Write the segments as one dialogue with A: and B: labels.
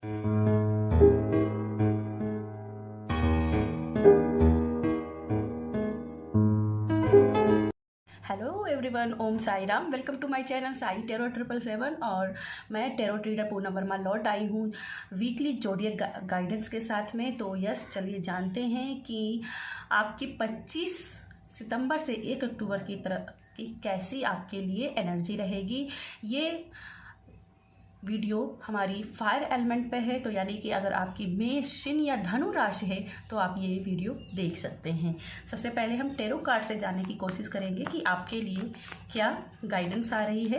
A: Hello everyone, Om Sai Ram. Welcome to my channel Sai tarot 777। और मैं tarot ट्रीडर Poonam Verma लौट आई हूँ वीकली जोडियक गाइडेंस के साथ में। तो यस, चलिए जानते हैं कि आपकी 25 सितंबर से 1 अक्टूबर की तरफ की कैसी आपके लिए एनर्जी रहेगी। ये वीडियो हमारी फायर एलिमेंट पे है, तो यानी कि अगर आपकी मेष, सिंह या धनु राशि है तो आप ये वीडियो देख सकते हैं। सबसे पहले हम टेरो कार्ड से जानने की कोशिश करेंगे कि आपके लिए क्या गाइडेंस आ रही है।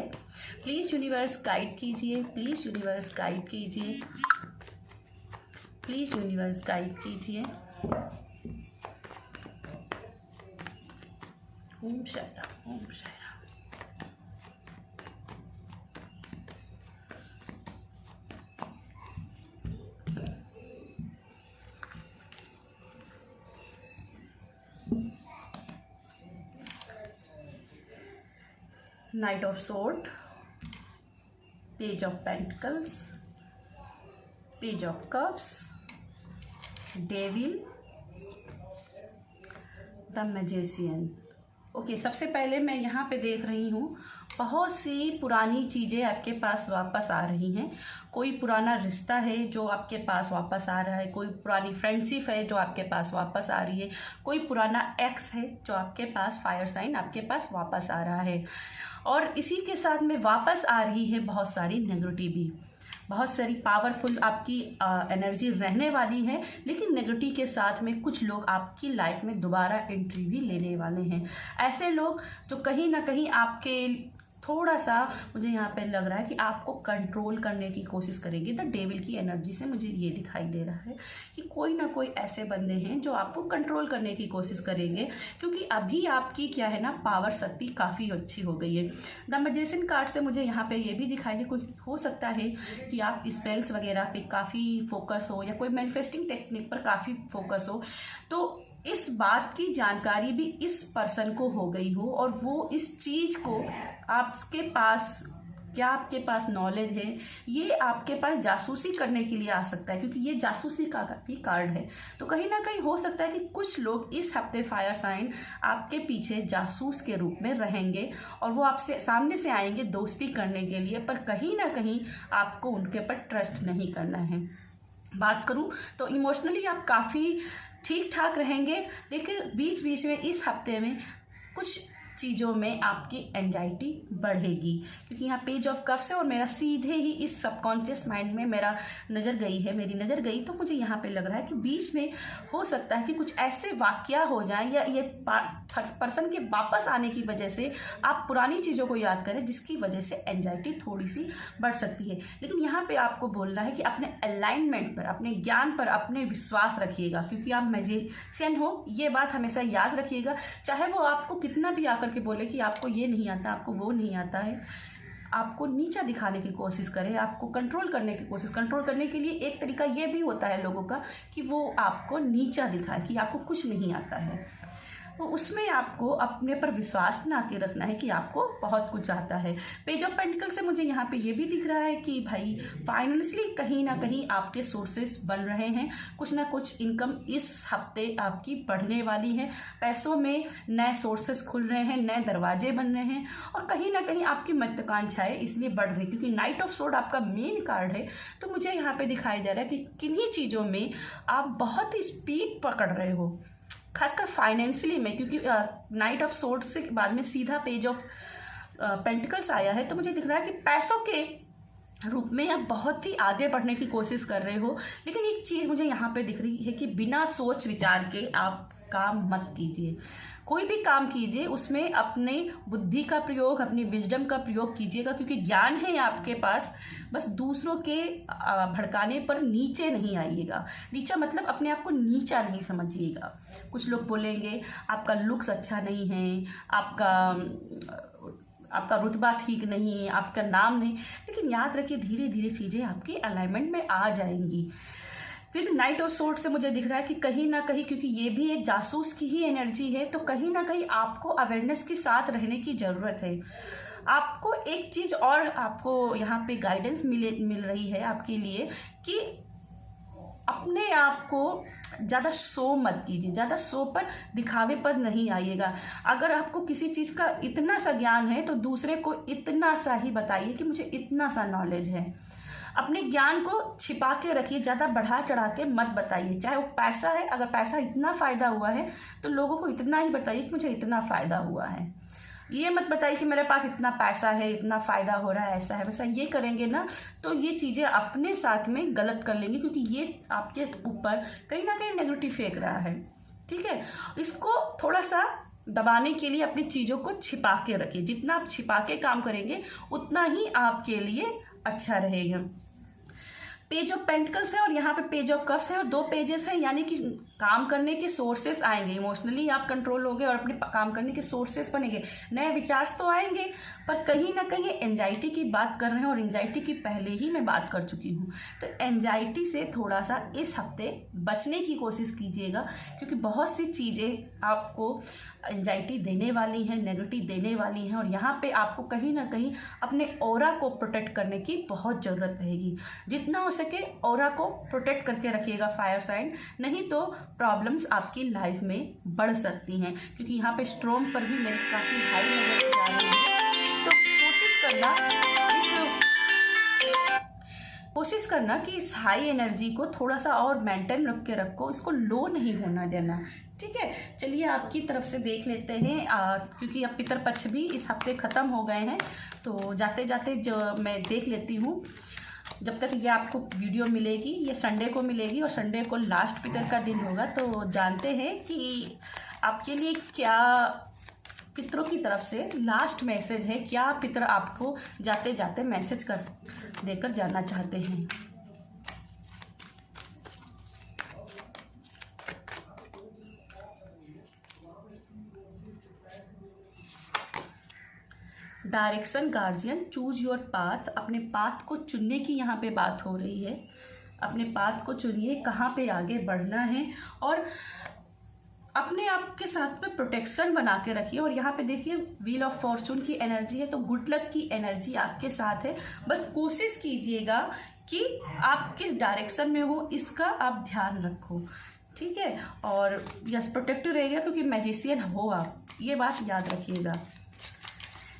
A: प्लीज़ यूनिवर्स गाइड कीजिए, प्लीज़ यूनिवर्स गाइड कीजिए, प्लीज़ यूनिवर्स गाइड कीजिए। ओम साई राम, ओम Sai Ram. Knight of Swords, Page of Pentacles, Page of Cups, Devil, The Magician। Okay, सबसे पहले मैं यहाँ पे देख रही हूँ बहुत सी पुरानी चीज़ें आपके पास वापस आ रही हैं। कोई पुराना रिश्ता है जो आपके पास वापस आ रहा है, कोई पुरानी फ्रेंडशिप है जो आपके पास वापस आ रही है, कोई पुराना एक्स है जो आपके पास, फायर साइन आपके पास वापस आ रहा है। और इसी के साथ में वापस आ रही है बहुत सारी नेगेटिव भी, बहुत सारी पावरफुल आपकी एनर्जी रहने वाली है। लेकिन नेगेटिव के साथ में कुछ लोग आपकी लाइफ में दोबारा एंट्री भी लेने वाले हैं। ऐसे लोग जो कहीं ना कहीं आपके थोड़ा सा, मुझे यहाँ पे लग रहा है कि आपको कंट्रोल करने की कोशिश करेंगे। द डेविल की एनर्जी से मुझे ये दिखाई दे रहा है कि कोई ना कोई ऐसे बंदे हैं जो आपको कंट्रोल करने की कोशिश करेंगे, क्योंकि अभी आपकी क्या है ना, पावर शक्ति काफ़ी अच्छी हो गई है। द मैजिशियन कार्ड से मुझे यहाँ पे ये भी दिखाई दे, कुछ हो सकता है कि आप स्पेल्स वगैरह पे काफ़ी फोकस हो या कोई मैनिफेस्टिंग टेक्निक पर काफ़ी फोकस हो। तो इस बात की जानकारी भी इस पर्सन को हो गई हो और वो इस चीज़ को आपके पास, क्या आपके पास नॉलेज है, ये आपके पास जासूसी करने के लिए आ सकता है, क्योंकि ये जासूसी का भी कार्ड है। तो कहीं ना कहीं हो सकता है कि कुछ लोग इस हफ्ते फायर साइन आपके पीछे जासूस के रूप में रहेंगे और वो आपसे सामने से आएंगे दोस्ती करने के लिए, पर कहीं ना कहीं आपको उनके पर ट्रस्ट नहीं करना है। बात करूँ तो इमोशनली आप काफ़ी ठीक ठाक रहेंगे, लेकिन बीच बीच में इस हफ्ते में कुछ चीज़ों में आपकी एंजाइटी बढ़ेगी, क्योंकि यहाँ पेज ऑफ कप्स है और मेरा सीधे ही इस सबकॉन्शियस माइंड में मेरी नज़र गई। तो मुझे यहाँ पे लग रहा है कि बीच में हो सकता है कि कुछ ऐसे वाकया हो जाएं या ये पर्सन के वापस आने की वजह से आप पुरानी चीज़ों को याद करें, जिसकी वजह से एंजाइटी थोड़ी सी बढ़ सकती है। लेकिन यहाँ पे आपको बोलना है कि अपने अलाइनमेंट पर, अपने ज्ञान पर, अपने विश्वास रखिएगा, क्योंकि आप मैजिशियन हो, ये बात हमेशा याद रखिएगा। चाहे वो आपको कितना भी करके बोले कि आपको ये नहीं आता, आपको वो नहीं आता है, आपको नीचा दिखाने की कोशिश करे, आपको कंट्रोल करने की कोशिश। कंट्रोल करने के लिए एक तरीका ये भी होता है लोगों का कि वो आपको नीचा दिखाए कि आपको कुछ नहीं आता है। तो उसमें आपको अपने पर विश्वास बना के रखना है कि आपको बहुत कुछ आता है। पेज ऑफ पेंटिकल से मुझे यहाँ पे ये भी दिख रहा है कि भाई फाइनेंशियली कहीं ना कहीं आपके सोर्सेस बन रहे हैं, कुछ ना कुछ इनकम इस हफ्ते आपकी बढ़ने वाली है। पैसों में नए सोर्सेस खुल रहे हैं, नए दरवाजे बन रहे हैं और कहीं ना कहीं आपकी महत्वाकांक्षाएं इसलिए बढ़ रही है क्योंकि नाइट ऑफ सोर्ड आपका मेन कार्ड है। तो मुझे यहाँ पे दिखाई दे रहा है कि किन्हीं चीज़ों में आप बहुत ही स्पीड पकड़ रहे हो, खासकर फाइनेंशियली में, क्योंकि नाइट ऑफ सोर्ड्स से बाद में सीधा पेज ऑफ पेंटिकल्स आया है। तो मुझे दिख रहा है कि पैसों के रूप में आप बहुत ही आगे बढ़ने की कोशिश कर रहे हो। लेकिन एक चीज़ मुझे यहाँ पे दिख रही है कि बिना सोच विचार के आप काम मत कीजिए। कोई भी काम कीजिए उसमें अपने बुद्धि का प्रयोग, अपनी विजडम का प्रयोग कीजिएगा, क्योंकि ज्ञान है आपके पास। बस दूसरों के भड़काने पर नीचे नहीं आइएगा। नीचा मतलब अपने आप को नीचा नहीं समझिएगा। कुछ लोग बोलेंगे आपका लुक्स अच्छा नहीं है, आपका रुतबा ठीक नहीं है, आपका नाम नहीं, लेकिन याद रखिए धीरे धीरे चीज़ें आपकी अलाइनमेंट में आ जाएंगी। फिर नाइट ऑफ सोर्ड से मुझे दिख रहा है कि कहीं ना कहीं, क्योंकि ये भी एक जासूस की ही एनर्जी है, तो कहीं ना कहीं आपको अवेयरनेस के साथ रहने की ज़रूरत है। आपको एक चीज और आपको यहाँ पे गाइडेंस मिल रही है आपके लिए कि अपने आप को ज़्यादा शो मत कीजिए, ज़्यादा शो पर दिखावे पर नहीं आइएगा। अगर आपको किसी चीज़ का इतना सा ज्ञान है तो दूसरे को इतना सा ही बताइए कि मुझे इतना सा नॉलेज है। अपने ज्ञान को छिपा के रखिए, ज़्यादा बढ़ा चढ़ा के मत बताइए। चाहे वो पैसा है, अगर पैसा इतना फ़ायदा हुआ है तो लोगों को इतना ही बताइए कि मुझे इतना फ़ायदा हुआ है। ये मत बताइए कि मेरे पास इतना पैसा है, इतना फ़ायदा हो रहा है, ऐसा है वैसा। ये करेंगे ना तो ये चीज़ें अपने साथ में गलत कर लेंगे, क्योंकि ये आपके ऊपर कहीं ना कहीं नेगेटिव फेंक रहा है। ठीक है, इसको थोड़ा सा दबाने के लिए अपनी चीज़ों को छिपा के रखिए। जितना आप छिपा के काम करेंगे उतना ही आपके लिए अच्छा रहेगा। पेज ऑफ पेंटिकल्स है और यहाँ पे पेज ऑफ कप्स है और 2 पेजेस है, यानी कि काम करने के सोर्सेस आएंगे। इमोशनली आप कंट्रोल होगे और अपने काम करने के सोर्सेस बनेंगे। नए विचार तो आएंगे, पर कहीं ना कहीं एंजाइटी की बात कर रहे हैं और एंजाइटी की पहले ही मैं बात कर चुकी हूँ। तो एंजाइटी से थोड़ा सा इस हफ्ते बचने की कोशिश कीजिएगा, क्योंकि बहुत सी चीज़ें आपको एंजाइटी देने वाली हैं, नेगेटिव देने वाली हैं। और यहाँ पे आपको कहीं ना कहीं अपने ऑरा को प्रोटेक्ट करने की बहुत ज़रूरत रहेगी। जितना हो सके ऑरा को प्रोटेक्ट करके रखिएगा फायर साइन, नहीं तो प्रॉब्लम्स आपकी लाइफ में बढ़ सकती हैं। क्योंकि यहाँ पे स्ट्रॉन्ग पर भी मेरे काफ़ी हाई नजर जा रही है। तो कोशिश करना कि इस हाई एनर्जी को थोड़ा सा और मेंटेन रख के रखो, इसको लो नहीं होना देना। ठीक है, चलिए आपकी तरफ से देख लेते हैं। क्योंकि अब पितरपक्ष भी इस हफ्ते ख़त्म हो गए हैं, तो जाते जाते जो मैं देख लेती हूँ। जब तक ये आपको वीडियो मिलेगी, ये संडे को मिलेगी और संडे को लास्ट पितर का दिन होगा। तो जानते हैं कि आपके लिए क्या पितरों की तरफ से लास्ट मैसेज है, क्या पितर आपको जाते जाते मैसेज कर देकर जाना चाहते हैं। Direction guardian, choose your path. अपने पाथ को चुनने की यहाँ पे बात हो रही है। अपने पाथ को चुनिए, कहाँ पे आगे बढ़ना है, और अपने आप के साथ में प्रोटेक्शन बना के रखिए। और यहाँ पे देखिए व्हील ऑफ फॉर्चून की एनर्जी है, तो गुड लक की एनर्जी आपके साथ है। बस कोशिश कीजिएगा कि आप किस डायरेक्शन में हो, इसका आप ध्यान रखो। ठीक है, और यस प्रोटेक्टिव रहेगा, क्योंकि मैजिशियन हो आप, ये बात याद रखिएगा।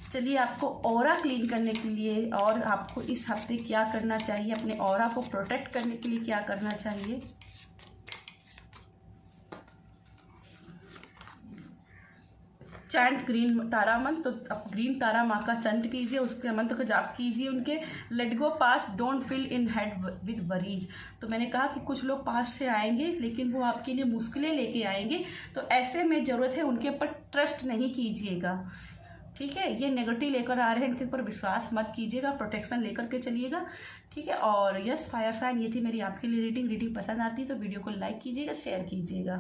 A: चलिए, आपको ऑरा क्लीन करने के लिए और आपको इस हफ्ते क्या करना चाहिए, अपने ऑरा को प्रोटेक्ट करने के लिए क्या करना चाहिए। चैंट ग्रीन तारा मंत्र, तो अब ग्रीन तारा माँ का चैंट कीजिए, उसके मंत्र को जाप कीजिए उनके। Let go past, don't fill in head with worries. तो मैंने कहा कि कुछ लोग पास्ट से आएंगे लेकिन वो आपके लिए मुश्किलें लेके आएंगे, तो ऐसे में ज़रूरत है उनके ऊपर ट्रस्ट नहीं कीजिएगा। ठीक है, ये नेगेटिव लेकर आ रहे हैं, इनके ऊपर विश्वास मत कीजिएगा, प्रोटेक्शन लेकर के चलिएगा। ठीक है, और यस फायर साइन, ये थी मेरी आपके लिए रीडिंग पसंद आती है तो वीडियो को लाइक कीजिएगा, शेयर कीजिएगा।